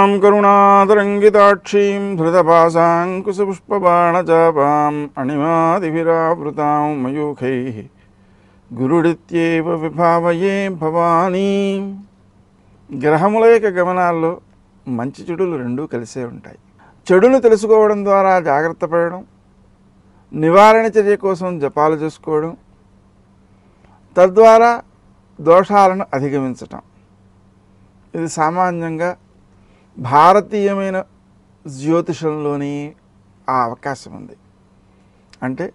కరుణాం కరుణాతరంగితాక్షీం ధృతపాశాంకుశపుష్పబాణచాపాం అణిమాదిభిరావృతాం మయూఖైః గురుడిత్యేవ విభావయే భవానీ. గ్రహముల యొక్క గమనాల్లో మంచి చెడులు రెండూ కలిసే ఉంటాయి. చెడును తెలుసుకోవడం ద్వారా జాగ్రత్త పడడం, నివారణ చర్య కోసం జపాలు చేసుకోవడం, తద్వారా దోషాలను అధిగమించటం, ఇది సామాన్యంగా భారతీయమైన జ్యోతిషంలోని ఆ అవకాశం ఉంది. అంటే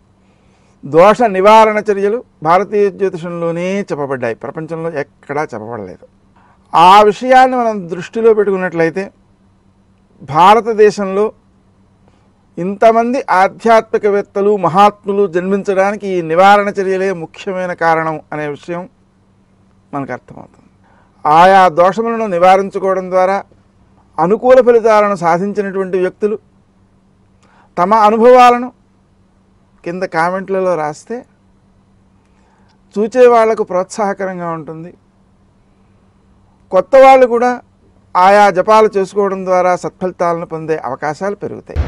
దోష నివారణ చర్యలు భారతీయ జ్యోతిషంలోనే చెప్పబడ్డాయి, ప్రపంచంలో ఎక్కడా చెప్పబడలేదు. ఆ విషయాన్ని మనం దృష్టిలో పెట్టుకున్నట్లయితే భారతదేశంలో ఇంతమంది ఆధ్యాత్మికవేత్తలు మహాత్ములు జన్మించడానికి ఈ నివారణ చర్యలే ముఖ్యమైన కారణం అనే విషయం మనకు అర్థమవుతుంది. ఆయా దోషములను నివారించుకోవడం ద్వారా అనుకూల ఫలితాలను సాధించినటువంటి వ్యక్తులు తమ అనుభవాలను కింద కామెంట్లలో రాస్తే చూచే వాళ్లకు ప్రోత్సాహకరంగా ఉంటుంది. కొత్త వాళ్ళు కూడా ఆయా జపాలు చేసుకోవడం ద్వారా సత్ఫలితాలను పొందే అవకాశాలు పెరుగుతాయి.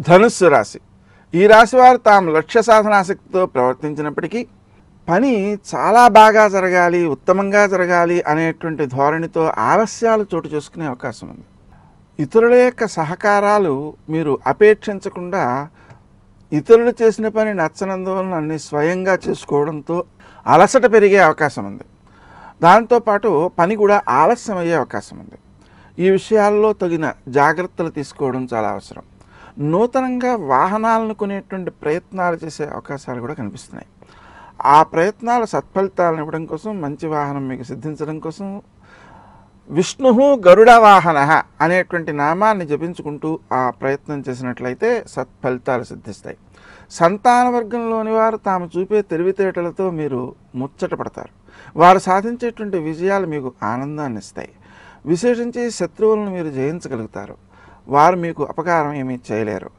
ధనుస్సు రాశి. ఈ రాశి వారు తాము లక్ష్య సాధనాశక్తితో ప్రవర్తించినప్పటికీ పని చాలా బాగా జరగాలి, ఉత్తమంగా జరగాలి అనేటువంటి ధోరణితో ఆలస్యాలు చోటు చేసుకునే అవకాశం ఉంది. ఇతరుల యొక్క సహకారాలు మీరు అపేక్షించకుండా ఇతరులు చేసిన పని నచ్చనందువలన అన్ని స్వయంగా చేసుకోవడంతో అలసట పెరిగే అవకాశం ఉంది. దాంతోపాటు పని కూడా ఆలస్యం అయ్యే అవకాశం ఉంది. ఈ విషయాల్లో తగిన జాగ్రత్తలు తీసుకోవడం చాలా అవసరం. నూతనంగా వాహనాలను కొనేటువంటి ప్రయత్నాలు చేసే అవకాశాలు కూడా కనిపిస్తున్నాయి. ఆ ప్రయత్నాలు సత్ఫలితాలను ఇవ్వడం కోసం, మంచి వాహనం మీకు సిద్ధించడం కోసం విష్ణు గరుడ వాహన అనేటువంటి నామాన్ని జపించుకుంటూ ఆ ప్రయత్నం చేసినట్లయితే సత్ఫలితాలు సిద్ధిస్తాయి. సంతాన వర్గంలోని వారు తాము చూపే తెలివితేటలతో మీరు ముచ్చట పడతారు. వారు సాధించేటువంటి విజయాలు మీకు ఆనందాన్ని ఇస్తాయి. విశేషించి శత్రువులను మీరు జయించగలుగుతారు. వారు మీకు అపకారం ఏమీ చేయలేరు.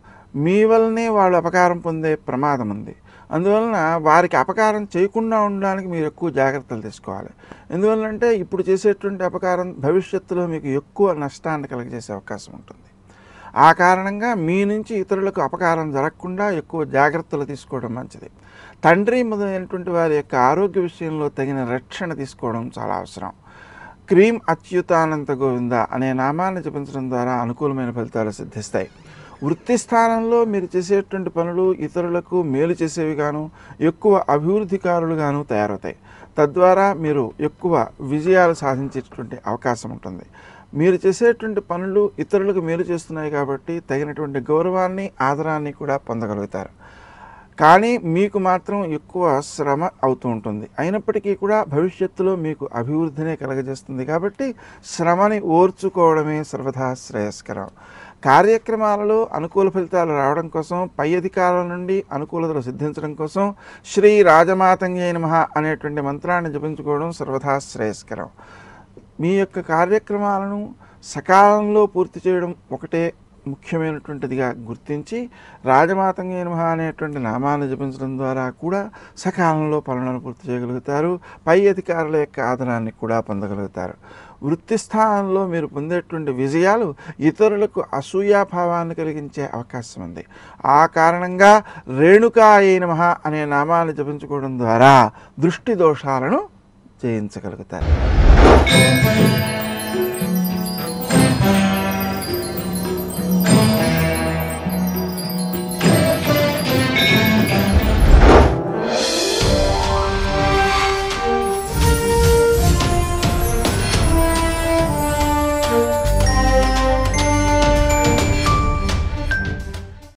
మీ వల్లనే వాళ్ళు అపకారం పొందే ప్రమాదం ఉంది. అందువలన వారికి అపకారం చేయకుండా ఉండడానికి మీరు ఎక్కువ జాగ్రత్తలు తీసుకోవాలి. ఎందువల్లంటే ఇప్పుడు చేసేటువంటి అపకారం భవిష్యత్తులో మీకు ఎక్కువ నష్టాన్ని కలుగజేసే అవకాశం ఉంటుంది. ఆ కారణంగా మీ నుంచి ఇతరులకు అపకారం జరగకుండా ఎక్కువ జాగ్రత్తలు తీసుకోవడం మంచిది. తండ్రి మొదలైనటువంటి వారి యొక్క ఆరోగ్య విషయంలో తగిన రక్షణ తీసుకోవడం చాలా అవసరం. క్రీం అచ్యుతానంత గోవింద అనే నామాన్ని జపించడం ద్వారా అనుకూలమైన ఫలితాలు సిద్ధిస్తాయి. వృత్తి స్థానంలో మీరు చేసేటువంటి పనులు ఇతరులకు మేలు చేసేవిగాను, ఎక్కువ అభివృద్ధికారులుగాను తయారవుతాయి. తద్వారా మీరు ఎక్కువ విజయాలు సాధించేటువంటి అవకాశం ఉంటుంది. మీరు చేసేటువంటి పనులు ఇతరులకు మేలు చేస్తున్నాయి కాబట్టి తగినటువంటి గౌరవాన్ని, ఆదరాన్ని కూడా పొందగలుగుతారు. కానీ మీకు మాత్రం ఎక్కువ శ్రమ అవుతూ ఉంటుంది. అయినప్పటికీ కూడా భవిష్యత్తులో మీకు అభివృద్ధినే కలగజేస్తుంది కాబట్టి శ్రమని ఓర్చుకోవడమే సర్వదా శ్రేయస్కరం. కార్యక్రమాలలో అనుకూల ఫలితాలు రావడం కోసం, పై అధికారుల నుండి అనుకూలతలు సిద్ధించడం కోసం శ్రీ రాజమాతంగే నమః అనేటువంటి మంత్రాన్ని జపించుకోవడం సర్వదా శ్రేయస్కరం. మీ యొక్క కార్యక్రమాలను సకాలంలో పూర్తి చేయడం ఒకటే ముఖ్యమైనటువంటిదిగా గుర్తించి రాజమాతంగే నమః అనేటువంటి నామాన్ని జపించడం ద్వారా కూడా సకాలంలో పనులను పూర్తి చేయగలుగుతారు. పై అధికారుల యొక్క ఆదరాన్ని కూడా పొందగలుగుతారు. వృత్తి స్థానంలో మీరు పొందేటువంటి విజయాలు ఇతరులకు అసూయాభావాన్ని కలిగించే అవకాశం ఉంది. ఆ కారణంగా రేణుకాయై నమః అనే నామాన్ని జపించుకోవడం ద్వారా దృష్టి దోషాలను జయించగలుగుతారు.